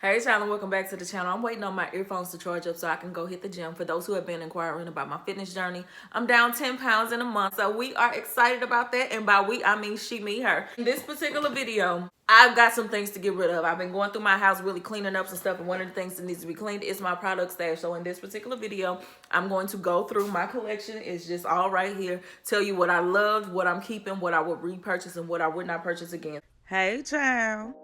Hey channel, welcome back to the channel. I'm waiting on my earphones to charge up so I can go hit the gym. For those who have been inquiring about my fitness journey, I'm down 10 pounds in a month. So we are excited about that. And by we, I mean she, me, her. In this particular video, I've got some things to get rid of. I've been going through my house really cleaning up some stuff. And one of the things that needs to be cleaned is my product stash. So in this particular video, I'm going to go through my collection. It's just all right here. Tell you what I loved, what I'm keeping, what I would repurchase, and what I would not purchase again. Hey child.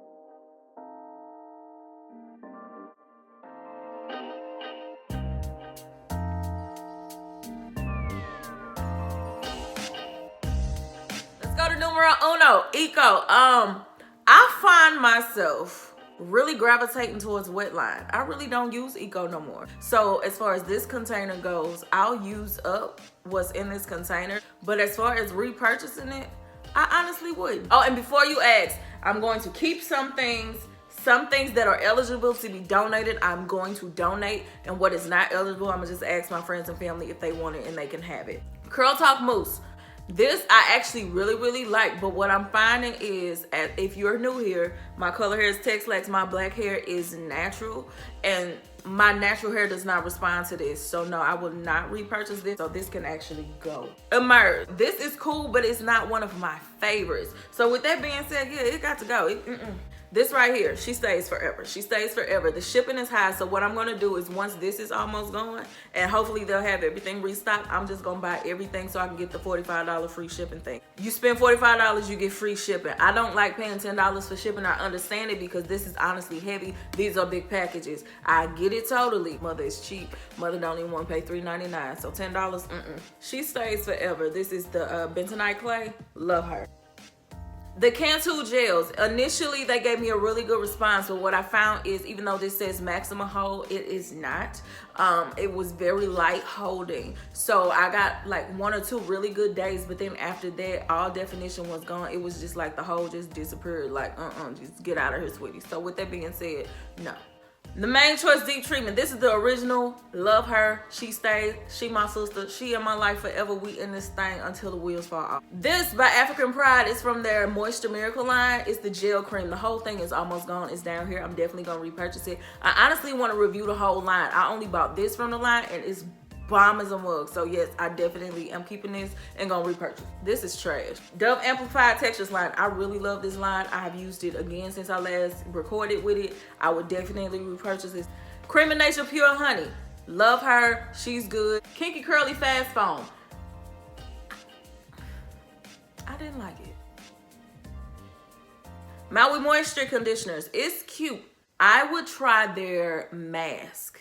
Go to numero uno, eco. I find myself really gravitating towards wetline. I really don't use eco no more. So as far as this container goes, I'll use up what's in this container. But as far as repurchasing it, I honestly wouldn't. Oh, and before you ask, I'm going to keep some things that are eligible to be donated, I'm going to donate. And what is not eligible, I'm gonna just ask my friends and family if they want it and they can have it. Curl Talk Mousse. This I actually really like, but what I'm finding is, if you're new here, my color hair is texlax, my black hair is natural, and my natural hair does not respond to this. So no, I will not repurchase this. So this can actually go. Emerge. This is cool, but it's not one of my favorites. So with that being said, yeah, it got to go. This right here, she stays forever. She stays forever. The shipping is high, so what I'm gonna do is once this is almost gone, and hopefully they'll have everything restocked, I'm just gonna buy everything so I can get the $45 free shipping thing. You spend $45, you get free shipping. I don't like paying $10 for shipping. I understand it because this is honestly heavy. These are big packages. I get it totally. Mother is cheap. Mother don't even want to pay $3.99, so $10, She stays forever. This is the bentonite clay. Love her. The Cantu gels, initially they gave me a really good response, but what I found is even though this says maximum hold, it is not. It was very light holding. So I got like 1 or 2 really good days, but then after that, all definition was gone. It was just like the hold just disappeared, like just get out of here, sweetie. So with that being said, no. The Main Choice Deep Treatment. This is the original. Love her. She stays. She my sister. She in my life forever. We in this thing until the wheels fall off. This by African Pride is from their Moisture Miracle line. It's the gel cream. The whole thing is almost gone. It's down here. I'm definitely going to repurchase it. I honestly want to review the whole line. I only bought this from the line and it's bomb as a mug. So yes, I definitely am keeping this and gonna repurchase. This is trash. Dove Amplified Textures line. I really love this line. I have used it again since I last recorded with it. I would definitely repurchase this. Cream of Nature Pure Honey. Love her. She's good. Kinky Curly Fast Foam. I didn't like it. Maui Moisture Conditioners. It's cute. I would try their mask.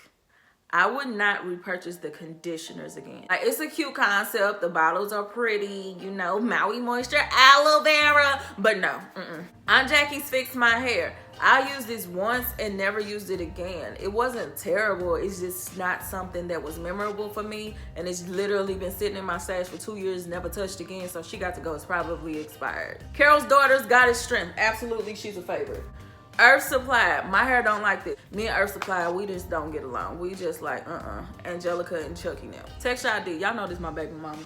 I would not repurchase the conditioners again. Like, it's a cute concept. The bottles are pretty, you know, Maui Moisture Aloe Vera. But no, Aunt Jackie's Fix My Hair. I used this once and never used it again. It wasn't terrible. It's just not something that was memorable for me. And it's literally been sitting in my stash for 2 years, never touched again. So she got to go. It's probably expired. Carol's Daughters, Goddess Strength. Absolutely, she's a favorite. Earth Supply. My hair don't like this. Me and Earth Supply, we just don't get along. We just like, Angelica and Chucky now. Texturized D. Y'all know this is my baby mama.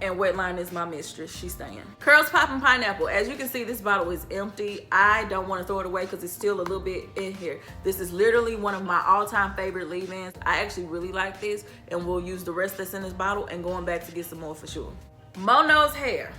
And Wetline is my mistress. She's staying. Curls Poppin' Pineapple. As you can see, this bottle is empty. I don't want to throw it away because it's still a little bit in here. This is literally one of my all-time favorite leave-ins. I actually really like this. And we'll use the rest that's in this bottle and going back to get some more for sure. Mono's Hair.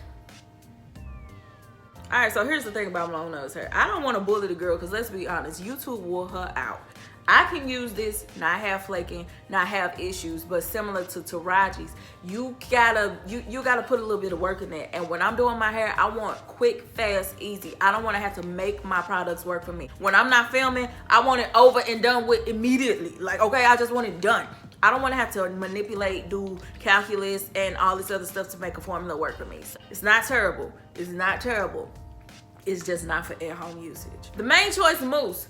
All right, so here's the thing about long nose hair. I don't want to bully the girl because let's be honest, YouTube wore her out. I can use this, not have flaking, not have issues, but similar to Taraji's, you gotta put a little bit of work in there. And when I'm doing my hair, I want quick, fast, easy. I don't want to have to make my products work for me. When I'm not filming, I want it over and done with immediately. Like, okay, I just want it done. I don't want to have to manipulate, do calculus, and all this other stuff to make a formula work for me. So it's not terrible. It's not terrible. It's just not for at-home usage. The Main Choice Mousse.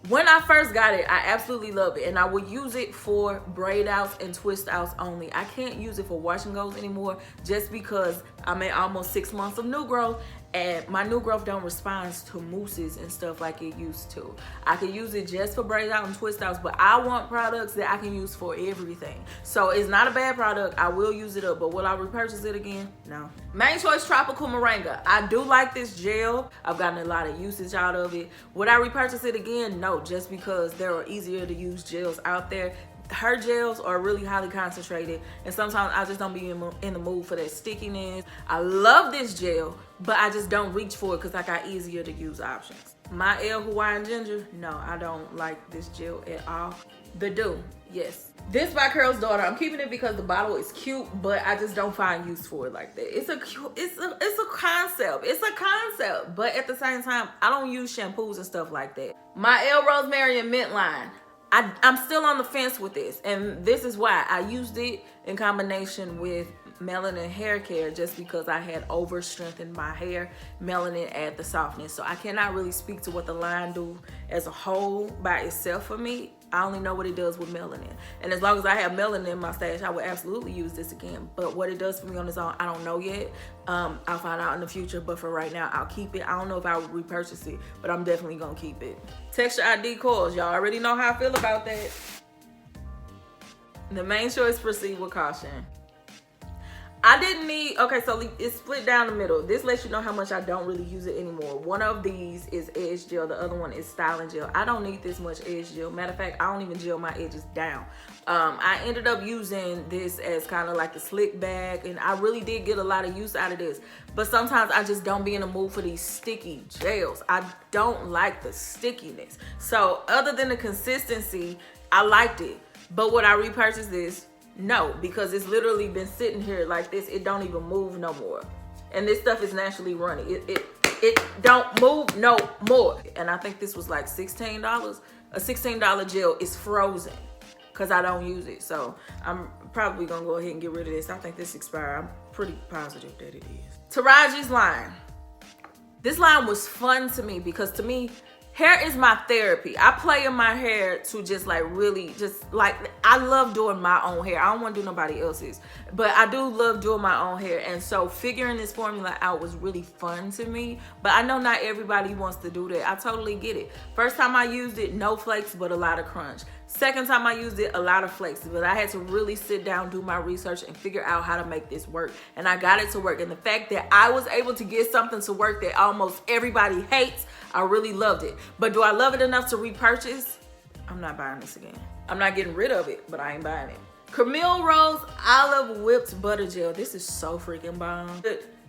When I first got it, I absolutely love it. And I would use it for braid outs and twist outs only. I can't use it for wash and goes anymore just because I'm at almost 6 months of new growth. and my new growth don't respond to mousses and stuff like it used to. I could use it just for braid out and twist outs, but I want products that I can use for everything. So it's not a bad product. I will use it up, but will I repurchase it again? No. Main Choice Tropical Moringa. I do like this gel. I've gotten a lot of usage out of it. Would I repurchase it again? No, just because there are easier to use gels out there. Her gels are really highly concentrated, and sometimes I just don't be in the mood for that stickiness. I love this gel, but I just don't reach for it because I got easier to use options. My L Hawaiian Ginger, no, I don't like this gel at all. The Dew, yes. This by Curl's Daughter. I'm keeping it because the bottle is cute, but I just don't find use for it like that. It's a concept. It's a concept, but at the same time, I don't use shampoos and stuff like that. My L Rosemary and Mint line. I'm still on the fence with this, and this is why I used it in combination with melanin hair care, just because I had over strengthened my hair. Melanin add the softness, so I cannot really speak to what the line do as a whole by itself for me. I only know what it does with melanin, and as long as I have melanin in my stash, I would absolutely use this again. But what it does for me on its own, I don't know yet. I'll find out in the future, but for right now, I'll keep it. I don't know if I would repurchase it, but I'm definitely gonna keep it. Texture ID coils, y'all already know how I feel about that. The Main Choice Proceed with Caution. I didn't need, okay, so it's split down the middle. This lets you know how much I don't really use it anymore. One of these is edge gel, the other one is styling gel. I don't need this much edge gel. Matter of fact, I don't even gel my edges down. I ended up using this as kind of like the slick bag, and I really did get a lot of use out of this. But sometimes I just don't be in the mood for these sticky gels. I don't like the stickiness. So other than the consistency, I liked it. But would I repurchase this? No, because it's literally been sitting here like this. It don't even move no more. And this stuff is naturally running. It don't move no more. And I think this was like $16. A $16 gel is frozen because I don't use it. So I'm probably gonna go ahead and get rid of this. I think this expired. I'm pretty positive that it is. Taraji's line. This line was fun to me because to me, hair is my therapy. I play in my hair to just like really just like, I love doing my own hair. I don't want to do nobody else's, but I do love doing my own hair. And so figuring this formula out was really fun to me, but I know not everybody wants to do that. I totally get it. First time I used it, no flakes, but a lot of crunch. Second time I used it, a lot of flakes, but I had to really sit down, do my research, and figure out how to make this work. And I got it to work. And the fact that I was able to get something to work that almost everybody hates, I really loved it. But do I love it enough to repurchase? I'm not buying this again. I'm not getting rid of it, but I ain't buying it. Camille Rose Olive Whipped Butter Gel. This is so freaking bomb.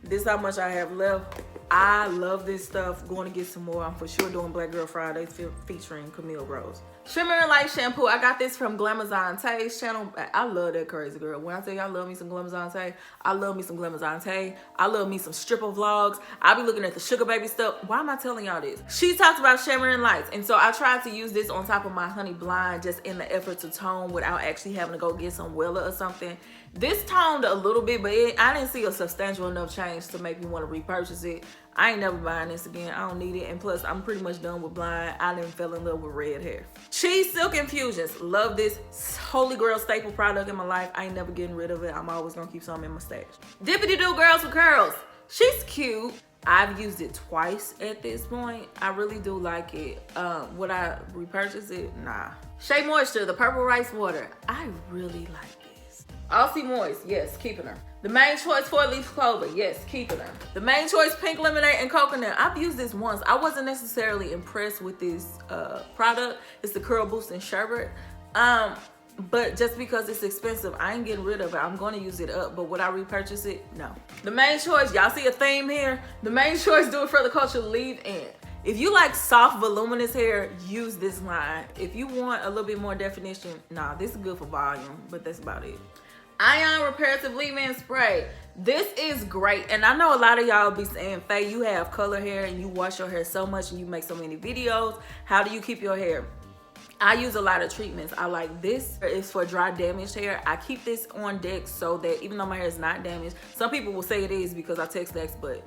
This is how much I have left. I love this stuff. Going to get some more. I'm for sure doing Black Girl Fridays featuring Camille Rose. Shimmer and Light Shampoo. I got this from Glamazon Tay's channel. I love that crazy girl. When I tell you I love me some Glamazon Tay, I love me some Glamazon Tay. I love me some stripper vlogs. I be looking at the Sugar Baby stuff. Why am I telling y'all this? She talked about shimmering lights, and so I tried to use this on top of my Honey Blind just in the effort to tone without actually having to go get some Wella or something. This toned a little bit, but I didn't see a substantial enough change to make me want to repurchase it. I ain't never buying this again. I don't need it. And plus, I'm pretty much done with blind. I didn't fell in love with red hair. Cheese Silk Infusions. Love this. Holy grail staple product in my life. I ain't never getting rid of it. I'm always going to keep some in my stash. Dippity Doo Girls with Curls. She's cute. I've used it twice at this point. I really do like it. Would I repurchase it? Nah. Shea Moisture, the Purple Rice Water. I really like this. Aussie Moist. Yes, keeping her. The Main Choice 4-leaf clover, yes, keeping her. The Main Choice Pink Lemonade and Coconut. I've used this once. I wasn't necessarily impressed with this product. It's the Curl Boosting Sherbet. But just because it's expensive, I ain't getting rid of it. I'm gonna use it up, but would I repurchase it? No. The Main Choice, y'all see a theme here? The Main Choice Do It For The Culture Leave-In. If you like soft, voluminous hair, use this line. If you want a little bit more definition, nah, this is good for volume, but that's about it. Ion Reparative Leave-In Spray. This is great, and I know a lot of y'all be saying, Faye, you have color hair and you wash your hair so much and you make so many videos. How do you keep your hair? I use a lot of treatments. I like this. It's for dry damaged hair. I keep this on deck so that even though my hair is not damaged, some people will say it is because I texlax, but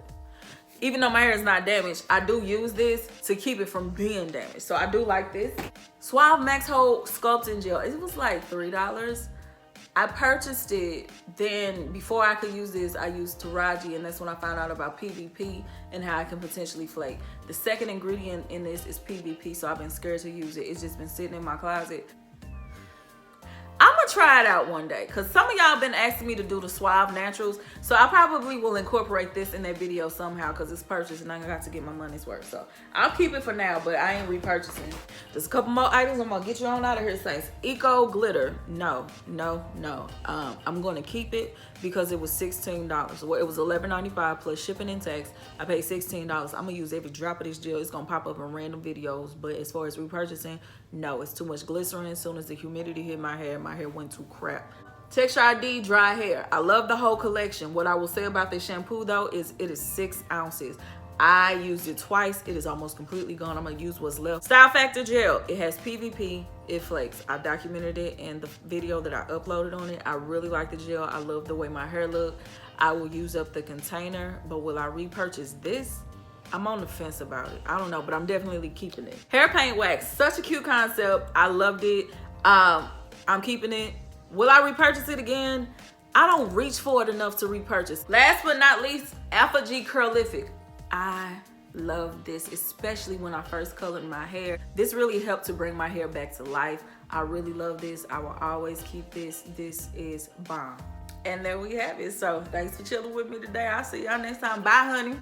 even though my hair is not damaged, I do use this to keep it from being damaged. So I do like this. Suave Max Hold Sculpting Gel. It was like $3. I purchased it, then before I could use this, I used Taraji, and that's when I found out about PVP and how I can potentially flake. The second ingredient in this is PVP, so I've been scared to use it. It's just been sitting in my closet. I'm gonna try it out one day, because some of y'all been asking me to do the Suave Naturals, so I probably will incorporate this in that video somehow, because it's purchased and I got to get my money's worth. So I'll keep it for now, but I ain't repurchasing. There's a couple more items I'm gonna get you on out of here, Saints. Eco glitter, no. I'm gonna keep it because it was $16. Well, it was $11.95 plus shipping and tax. I paid $16. I'm gonna use every drop of this gel. It's gonna pop up in random videos, but as far as repurchasing, no, it's too much glycerin. As soon as the humidity hit my hair went to crap. Texturized dry hair. I love the whole collection. What I will say about this shampoo though is it is 6 ounces. I used it twice. It is almost completely gone. I'm gonna use what's left. Style Factor gel. It has PVP. It flakes. I documented it in the video that I uploaded on it. I really like the gel. I love the way my hair look. I will use up the container, but will I repurchase this? I'm on the fence about it. I don't know, but I'm definitely keeping it. Hair paint wax. Such a cute concept. I loved it. I'm keeping it. Will I repurchase it again? I don't reach for it enough to repurchase. Last but not least, Alpha G Curlific. I love this, especially when I first colored my hair. This really helped to bring my hair back to life. I really love this. I will always keep this. This is bomb. And there we have it. So thanks for chilling with me today. I'll see y'all next time. Bye, honey.